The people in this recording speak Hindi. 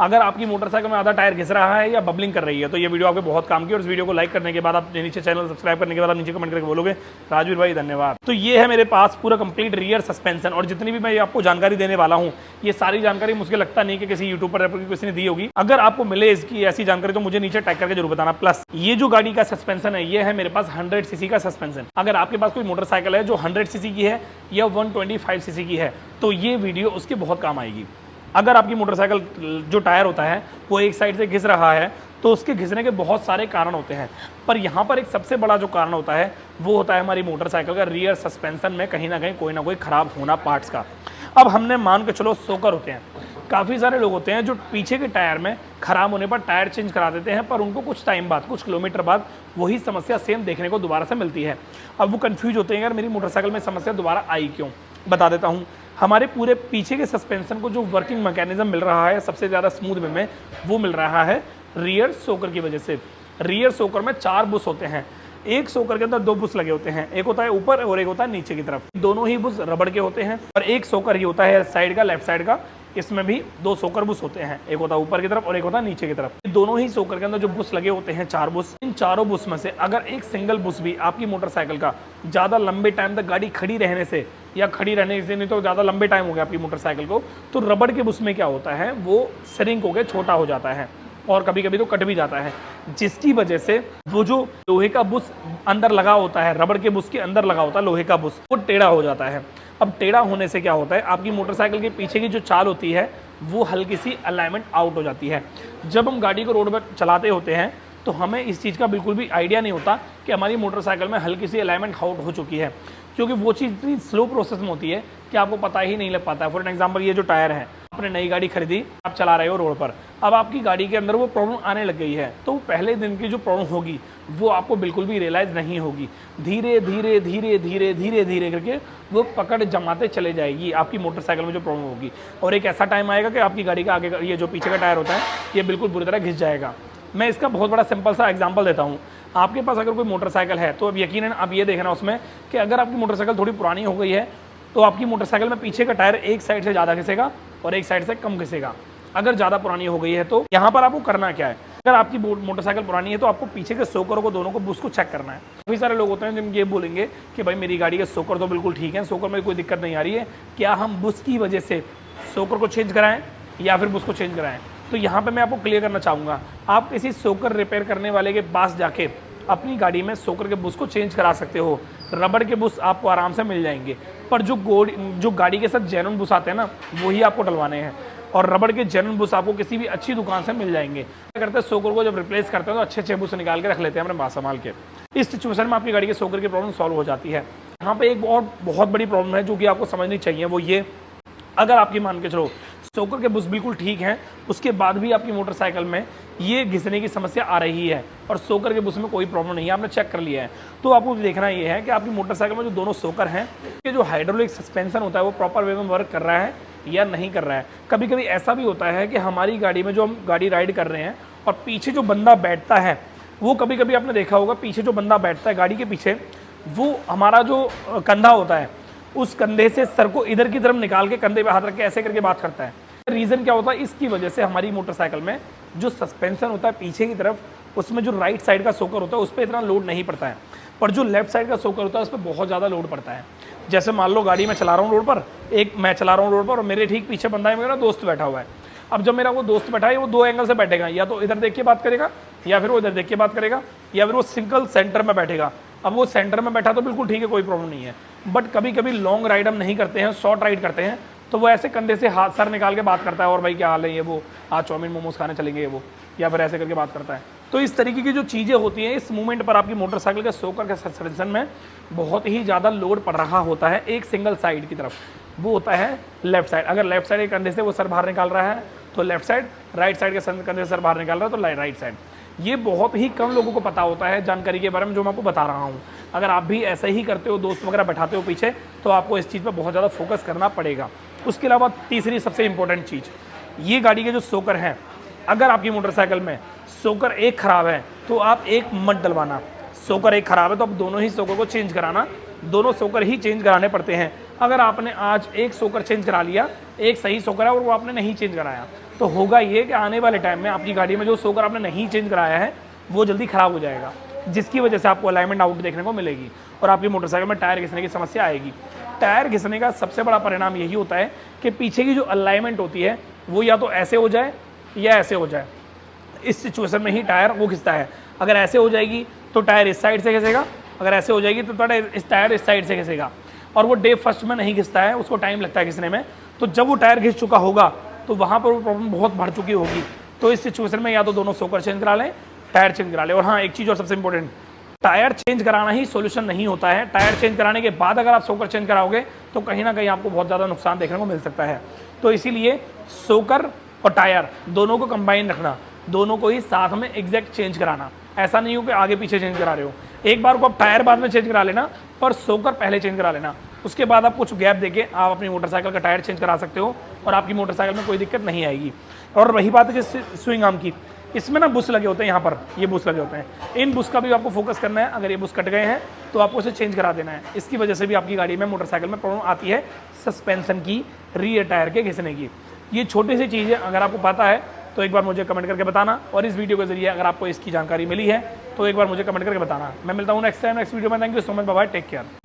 अगर आपकी मोटरसाइकिल में आधा टायर घिस रहा है या बबलिंग कर रही है तो ये वीडियो आपके बहुत काम की। और इस वीडियो को लाइक करने के बाद आप नीचे चैनल सब्सक्राइब करने के बाद आप नीचे कमेंट करके बोलोगे राजवीर भाई धन्यवाद। तो ये है मेरे पास पूरा कंप्लीट रियर सस्पेंशन। और जितनी भी मैं आपको जानकारी देने वाला हूँ ये सारी जानकारी मुझे लगता नहीं कि किसी यूट्यूब पर किसी ने दी होगी। अगर आपको मिले इसकी ऐसी जानकारी तो मुझे नीचे टैग करके जरूर बताना। प्लस ये जो गाड़ी का सस्पेंशन है ये है मेरे पास 100 सीसी का सस्पेंशन। अगर आपके पास कोई मोटरसाइकिल है जो 100 सीसी की है या 125 सीसी की है तो ये वीडियो उसके बहुत काम आएगी। अगर आपकी मोटरसाइकिल जो टायर होता है वो एक साइड से घिस रहा है तो उसके घिसने के बहुत सारे कारण होते हैं, पर यहाँ पर एक सबसे बड़ा जो कारण होता है वो होता है हमारी मोटरसाइकिल का रियर सस्पेंशन में कहीं ना कहीं कोई ना कोई ख़राब होना पार्ट्स का। अब हमने मान के चलो सोकर होते हैं, काफ़ी सारे लोग होते हैं जो पीछे के टायर में ख़राब होने पर टायर चेंज करा देते हैं, पर उनको कुछ टाइम बाद कुछ किलोमीटर बाद वही समस्या सेम देखने को दोबारा से मिलती है। अब वो कन्फ्यूज होते हैं यार मेरी मोटरसाइकिल में समस्या दोबारा आई क्यों। बता देता हूँ, हमारे पूरे पीछे के सस्पेंशन को जो वर्किंग मैकेनिज्म मिल रहा है सबसे ज़्यादा स्मूथ वे में वो मिल रहा है रियर सोकर की वजह से। रियर सोकर में 4 बुश होते हैं, एक सोकर के अंदर 2 बुश लगे होते हैं, एक होता है ऊपर और एक होता है नीचे की तरफ। दोनों ही बुश रबड़ के होते हैं और एक सोकर ही होता है साइड का, लेफ्ट साइड का। इसमें भी 2 सोकर बुश होते हैं, एक होता है ऊपर की तरफ और एक होता है नीचे की तरफ। दोनों ही सोकर के अंदर जो बुश लगे होते हैं 4 बुश, इन चारों बुश में से अगर एक सिंगल बुश भी आपकी मोटरसाइकिल का ज़्यादा लंबे टाइम तक गाड़ी खड़ी रहने से या खड़ी रहने से नहीं तो ज़्यादा लंबे टाइम हो गया आपकी मोटरसाइकिल को, तो रबड़ के बुश में क्या होता है वो श्रिंक होकर छोटा हो जाता है और कभी कभी तो कट भी जाता है, जिसकी वजह से वो जो लोहे का बुश अंदर लगा होता है, रबड़ के बुश के अंदर लगा होता है लोहे का बुश, वो टेढ़ा हो जाता है। अब टेढ़ा होने से क्या होता है आपकी मोटरसाइकिल के पीछे की जो चाल होती है वो हल्की सी अलाइनमेंट आउट हो जाती है। जब हम गाड़ी को रोड पर चलाते होते हैं तो हमें इस चीज़ का बिल्कुल भी आइडिया नहीं होता कि हमारी मोटरसाइकिल में हल्की सी अलाइनमेंट आउट हो चुकी है, क्योंकि वो चीज़ इतनी स्लो प्रोसेस में होती है कि आपको पता ही नहीं लग पाता है। फॉर एग्जाम्पल ये जो टायर है, आपने नई गाड़ी खरीदी, आप चला रहे हो रोड पर, अब आपकी गाड़ी के अंदर वो प्रॉब्लम आने लग गई है, तो पहले दिन की जो प्रॉब्लम होगी वो आपको बिल्कुल भी रियलाइज़ नहीं होगी। धीरे धीरे धीरे धीरे धीरे धीरे करके वो पकड़ जमाते चले जाएगी आपकी मोटरसाइकिल में जो प्रॉब्लम होगी। और एक ऐसा टाइम आएगा कि आपकी गाड़ी का आगे ये जो पीछे का टायर होता है ये बिल्कुल बुरी तरह घिस जाएगा। मैं इसका बहुत बड़ा सिंपल सा एग्जांपल देता हूँ। आपके पास अगर कोई मोटरसाइकिल है तो अब यकीनन आप ये देखना उसमें कि अगर आपकी मोटरसाइकिल थोड़ी पुरानी हो गई है तो आपकी मोटरसाइकिल में पीछे का टायर एक साइड से ज़्यादा घिसेगा और एक साइड से कम घिसेगा। अगर ज़्यादा पुरानी हो गई है तो यहाँ पर आपको करना क्या है, अगर आपकी मोटरसाइकिल पुरानी है तो आपको पीछे के सोकरों को दोनों को बुश को चेक करना है। काफ़ी सारे लोग होते हैं जिन ये बोलेंगे कि भाई मेरी गाड़ी के सोकर तो बिल्कुल ठीक है, सोकर में कोई दिक्कत नहीं आ रही है, क्या हम बुश की वजह से सोकर को चेंज कराएं या फिर बुश को चेंज कराएं। तो यहाँ पे मैं आपको क्लियर करना चाहूँगा, आप किसी सोकर रिपेयर करने वाले के पास जाके अपनी गाड़ी में सोकर के बुश को चेंज करा सकते हो। रबड़ के बुश आपको आराम से मिल जाएंगे, पर जो गाड़ी के साथ जेन्युइन बुश आते हैं ना वही आपको डलवाने हैं, और रबड़ के जेन्युइन बुश आपको किसी भी अच्छी दुकान से मिल जाएंगे। क्या करते हैं सोकर को जब रिप्लेस करते हैं तो अच्छे बुश निकाल के रख लेते हैं अपने पास संभाल के। इस सिचुएशन में आपकी गाड़ी के सोकर की प्रॉब्लम सॉल्व हो जाती है। यहाँ पे एक बहुत बड़ी प्रॉब्लम है जो कि आपको समझनी चाहिए, वो ये, अगर आपकी मान के चलो सोकर के बुश बिल्कुल ठीक हैं उसके बाद भी आपकी मोटरसाइकिल में ये घिसने की समस्या आ रही है और सोकर के बुश में कोई प्रॉब्लम नहीं है, आपने चेक कर लिया है, तो आपको देखना ये है कि आपकी मोटरसाइकिल में जो दोनों सोकर हैं कि जो हाइड्रोलिक सस्पेंशन होता है वो प्रॉपर वे में वर्क कर रहा है या नहीं कर रहा है। कभी कभी ऐसा भी होता है कि हमारी गाड़ी में जो हम गाड़ी राइड कर रहे हैं और पीछे जो बंदा बैठता है वो, कभी कभी आपने देखा होगा पीछे जो बंदा बैठता है गाड़ी के पीछे, वो हमारा जो कंधा होता है उस कंधे से सर को इधर की तरफ निकाल के कंधे पे हाथ रख के ऐसे करके बात करता है। रीज़न क्या होता है, इसकी वजह से हमारी मोटरसाइकिल में जो सस्पेंशन होता है पीछे की तरफ उसमें जो राइट साइड का सोकर होता है उस पर इतना लोड नहीं पड़ता है, पर जो लेफ्ट साइड का सोकर होता है उस पर बहुत ज़्यादा लोड पड़ता है। जैसे मान लो गाड़ी में चला रहा हूँ रोड पर, मैं चला रहा हूँ रोड पर और मेरे ठीक पीछे बंदा है, मेरा दोस्त बैठा हुआ है। अब जब मेरा वो दोस्त बैठा है वो 2 एंगल से बैठेगा, या तो इधर देख के बात करेगा या फिर वो इधर देख के बात करेगा या फिर वो सिंगल सेंटर में बैठेगा। अब वो सेंटर में बैठा तो बिल्कुल ठीक है, कोई प्रॉब्लम नहीं है, बट कभी कभी लॉन्ग राइड हम नहीं करते हैं, शॉर्ट राइड करते हैं, तो वो ऐसे कंधे से हाथ सर निकाल के बात करता है, और भाई क्या हाल है, ये वो आज चाउमीन मोमोज खाने चलेंगे, ये वो, या फिर ऐसे करके बात करता है। तो इस तरीके की जो चीज़ें होती हैं इस मूवमेंट पर आपकी मोटरसाइकिल के सोकर के सस्पेंशन में बहुत ही ज़्यादा लोड पड़ रहा होता है एक सिंगल साइड की तरफ, वो होता है लेफ्ट साइड। अगर लेफ्ट साइड के कंधे से वो सर बाहर निकाल रहा है तो लेफ्ट साइड, राइट साइड के कंधे से सर बाहर निकाल रहा है तो राइट साइड। ये बहुत ही कम लोगों को पता होता है जानकारी के बारे में जो मैं आपको बता रहा हूँ। अगर आप भी ऐसे ही करते हो, दोस्त वगैरह बैठाते हो पीछे, तो आपको इस चीज़ पर बहुत ज़्यादा फोकस करना पड़ेगा। उसके अलावा तीसरी सबसे इंपॉर्टेंट चीज़, ये गाड़ी के जो सोकर हैं, अगर आपकी मोटरसाइकिल में सोकर एक ख़राब है तो आप एक मत डलवाना। सोकर एक ख़राब है तो आप दोनों ही सोकर को चेंज कराना, दोनों सोकर ही चेंज कराने पड़ते हैं। अगर आपने आज एक सोकर चेंज करा लिया, एक सही सोकर है और वो आपने नहीं चेंज कराया, तो होगा ये कि आने वाले टाइम में आपकी गाड़ी में जो सोकर आपने नहीं चेंज कराया है वो जल्दी ख़राब हो जाएगा, जिसकी वजह से आपको अलाइनमेंट आउट देखने को मिलेगी और आपकी मोटरसाइकिल में टायर घिसने की समस्या आएगी। टायर घिसने का सबसे बड़ा परिणाम यही होता है कि पीछे की जो अलाइनमेंट होती है वो या तो ऐसे हो जाए या ऐसे हो जाए। इस सिचुएशन में ही टायर वो घिसता है। अगर ऐसे हो जाएगी तो टायर इस साइड से घिसेगा, अगर ऐसे हो जाएगी तो टायर इस साइड से घिसेगा, और वो डे फर्स्ट में नहीं घिसता है, उसको टाइम लगता है घिसने में। तो जब वो टायर घिस चुका होगा तो वहाँ पर वो प्रॉब्लम बहुत बढ़ चुकी होगी। तो इस सिचुएशन में या तो दोनों सोकर चेंज करा लें, टायर चेंज करा लें। और हाँ, एक चीज़ और सबसे इंपॉर्टेंट, टायर चेंज कराना ही सॉल्यूशन नहीं होता है। टायर चेंज कराने के बाद अगर आप सोकर चेंज कराओगे तो कहीं ना कहीं आपको बहुत ज़्यादा नुकसान देखने को मिल सकता है। तो इसीलिए सोकर और टायर दोनों को कंबाइन रखना, दोनों को ही साथ में एग्जैक्ट चेंज कराना। ऐसा नहीं हो कि आगे पीछे चेंज करा रहे हो। एक बार को आप टायर बाद में चेंज करा लेना, पर सोकर पहले चेंज करा लेना। उसके बाद आप कुछ गैप देके आप अपनी मोटरसाइकिल का टायर चेंज करा सकते हो और आपकी मोटरसाइकिल में कोई दिक्कत नहीं आएगी। और रही बात है कि स्विंग आर्म की, इसमें ना बुश लगे होते हैं, यहाँ पर ये बुश लगे होते हैं, इन बुश का भी आपको फोकस करना है। अगर ये बुश कट गए हैं तो आपको उसे चेंज करा देना है। इसकी वजह से भी आपकी गाड़ी में, मोटरसाइकिल में प्रॉब्लम आती है सस्पेंशन की, रियर टायर के घिसने की। ये छोटी सी चीज़ है, अगर आपको पता है तो एक बार मुझे कमेंट करके बताना। और इस वीडियो के जरिए अगर आपको इसकी जानकारी मिली है तो एक बार मुझे कमेंट करके बताना। मैं मिलता हूँ नेक्स्ट वीडियो में। Thank you so much, bye bye, take care.